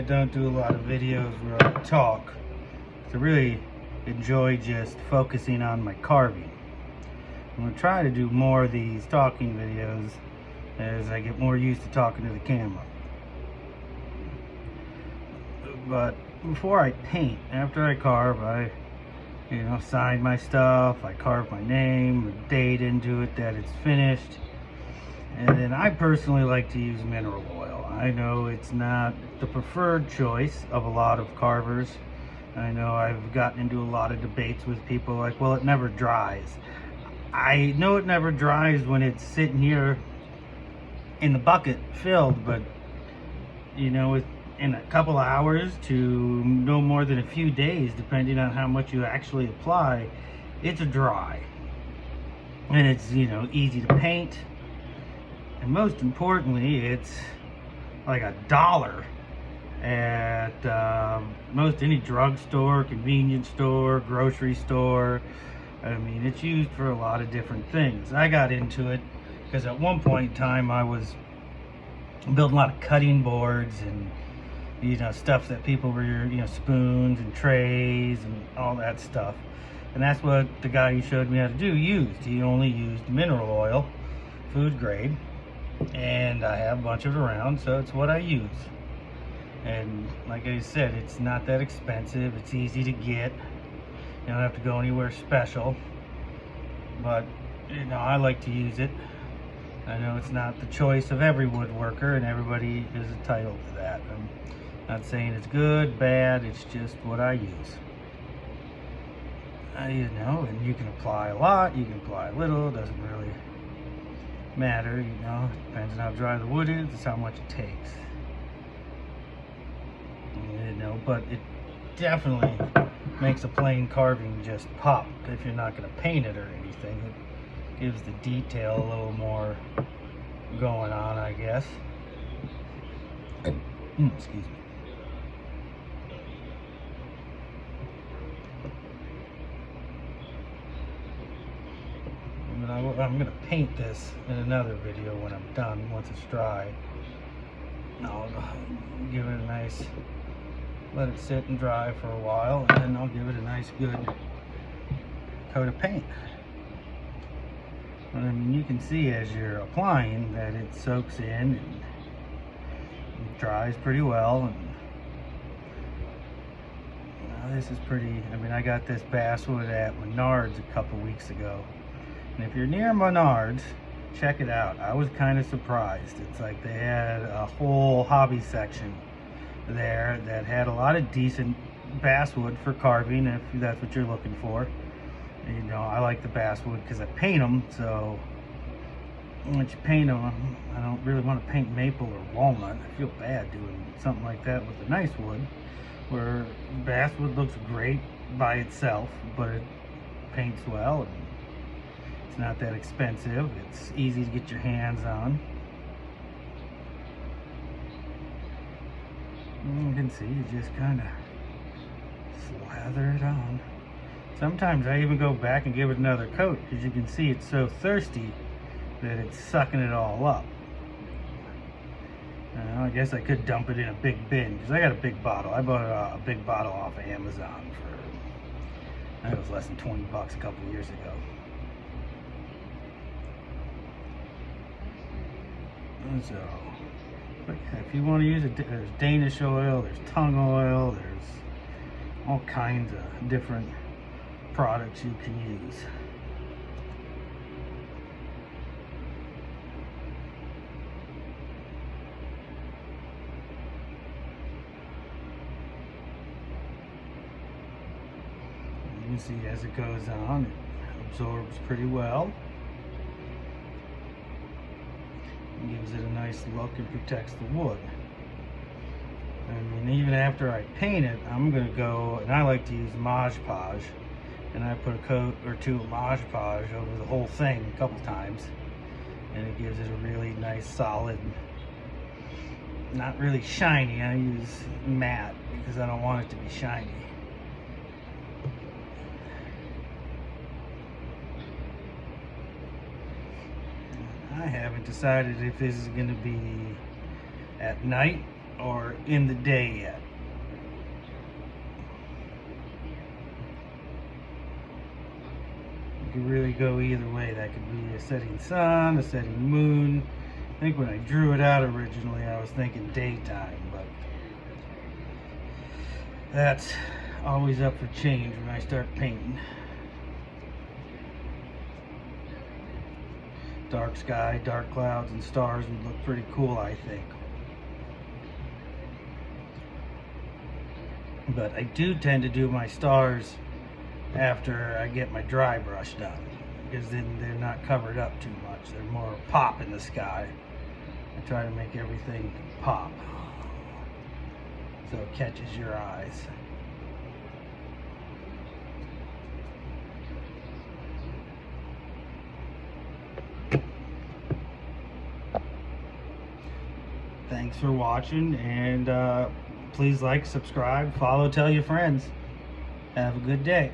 don't do a lot of videos where I talk. I really enjoy just focusing on my carving. I'm going to try to do more of these talking videos as I get more used to talking to the camera. But before I paint, after I carve, I sign my stuff, I carve my name, a date into it that it's finished. And then I personally like to use mineral oil. I know it's not the preferred choice of a lot of carvers. I know I've gotten into a lot of debates with people like, well, it never dries. I know it never dries when it's sitting here in the bucket filled, but in a couple of hours to no more than a few days, depending on how much you actually apply, it's dry. And it's, easy to paint. And most importantly, it's like $1 at most any drugstore, convenience store, grocery store. I mean, it's used for a lot of different things. I got into it because at one point in time I was building a lot of cutting boards and stuff that people were, spoons and trays and all that stuff. And that's what the guy who showed me how to do used. He only used mineral oil, food grade. And I have a bunch of it around, so it's what I use. And like I said, it's not that expensive. It's easy to get. You don't have to go anywhere special. But, I like to use it. I know it's not the choice of every woodworker, and everybody is entitled to that. I'm not saying it's good, bad, it's just what I use. And you can apply a lot, you can apply a little, it doesn't really matter, depends on how dry the wood is, it's how much it takes. But it definitely makes a plain carving just pop if you're not going to paint it or anything. It gives the detail a little more going on, I guess. Excuse me. I'm going to paint this in another video when I'm done, once it's dry. I'll give it a nice, let it sit and dry for a while, and then I'll give it a nice good coat of paint. I mean, you can see as you're applying that it soaks in and dries pretty well. And this is pretty, I got this basswood at Menards a couple weeks ago. And if you're near Menards, check it out. I was kind of surprised. It's like they had a whole hobby section there that had a lot of decent basswood for carving, if that's what you're looking for. I like the basswood because I paint them, so once you paint them, I don't really want to paint maple or walnut. I feel bad doing something like that with a nice wood, where basswood looks great by itself, but it paints well. And it's not that expensive. It's easy to get your hands on. You can see, you just kind of slather it on. Sometimes I even go back and give it another coat, because you can see it's so thirsty that it's sucking it all up. I guess I could dump it in a big bin, because I got a big bottle. I bought a big bottle off of Amazon for, I think it was less than 20 bucks a couple of years ago. So, but yeah, if you want to use it, there's Danish oil, there's tung oil, there's all kinds of different products you can use. You can see as it goes on, it absorbs pretty well. Gives it a nice look and protects the wood. Even after I paint it, I'm going to go, and I like to use Mod Podge, and I put a coat or two of Mod Podge over the whole thing a couple times, and it gives it a really nice solid, not really shiny. I use matte because I don't want it to be shiny. I haven't decided if this is going to be at night or in the day yet. You could really go either way. That could be a setting sun, a setting moon. I think when I drew it out originally, I was thinking daytime, but that's always up for change when I start painting. Dark sky, dark clouds, and stars would look pretty cool, I think. But I do tend to do my stars after I get my dry brush done, because then they're not covered up too much. They're more pop in the sky. I try to make everything pop so it catches your eyes. Thanks for watching, and please like, subscribe, follow, tell your friends. Have a good day.